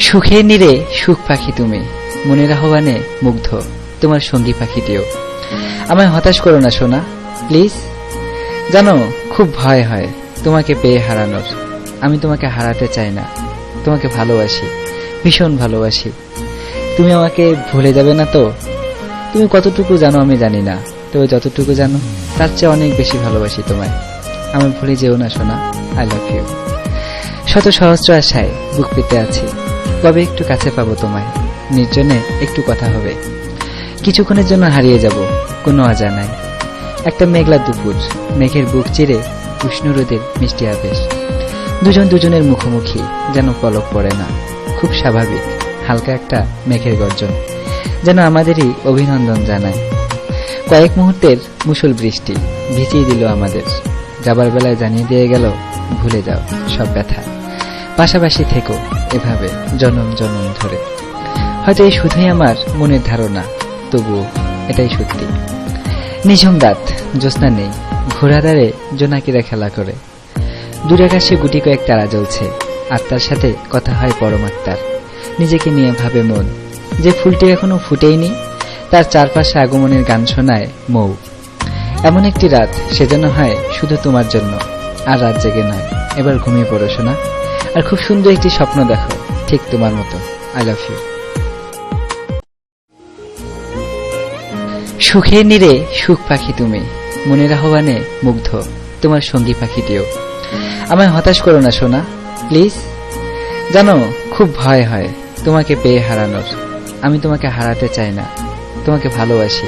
সুখের নীড়ে সুখ পাখি তুমি, মনের আহ্বানে মুগ্ধ তোমার সঙ্গী পাখিটিও। আমায় হতাশ করো না সোনা, প্লিজ। জানো খুব ভয় হয় তোমাকে পেয়ে হারানোর। আমি তোমাকে হারাতে চাই না, তোমাকে ভালোবাসি, ভীষণ ভালোবাসি। তুমি আমাকে ভুলে যাবে না তো? তুমি কতটুকু জানো আমি জানি না, তবে যতটুকু জানো তার চেয়ে অনেক বেশি ভালোবাসি তোমায়। আমি ভুলে যেও না সোনা, আই লাভ ইউ। শত সহস্র আশায় বুক পেতে আছি, কবে একটু কাছে পাবো তোমায়। নির্জনে একটু কথা হবে, কিছুক্ষণের জন্য হারিয়ে যাব কোনো অজানায়। একটা মেঘলা দুপুর, মেঘের বুক চিরে উষ্ণ রোদের মিষ্টি আবেশ। দুজন দুজনের মুখোমুখি, যেন পলক পড়ে না, খুব স্বাভাবিক। হালকা একটা মেঘের গর্জন যেন আমাদেরই অভিনন্দন জানায়। কয়েক মুহূর্তের মুষল বৃষ্টি ভিজিয়ে দিল আমাদের। যাবার বেলায় জানিয়ে দিয়ে গেল, ভুলে যাও সব ব্যথা, পাশাপাশি থেকো এভাবে জনম জনম ধরে। হয়তো এই শুধুই আমার মনের ধারণা, তবুও এটাই সত্যি। নিঝুম রাত, জ্যোৎস্না নেই, ঘোড়াদারে জোনাকিরা খেলা করে। দূর আকাশে গুটি কয়েক তারা জ্বলছে, আত্মার সাথে কথা হয় পরমাত্মার। নিজেকে নিয়ে ভাবে মন, যে ফুলটি এখনো ফুটেইনি, তার চারপাশে আগমনের গান শোনায় মৌ। এমন একটি রাত সেজন্য হয় শুধু তোমার জন্য। আর রাত জেগে নয়, এবার ঘুমিয়ে পড়ো শোনা, আর খুব সুন্দর একটি স্বপ্ন দেখো, ঠিক তোমার মতো। I love you. সুখের নীড়ে সুখ পাখি তুমি, মনের আহ্বানে মুগ্ধ তোমার সঙ্গী পাখিটিও। আমায় হতাশ করো না সোনা, প্লিজ। জানো খুব ভয় হয় তোমাকে পেয়ে হারানোর। আমি তোমাকে হারাতে চাই না, তোমাকে ভালোবাসি,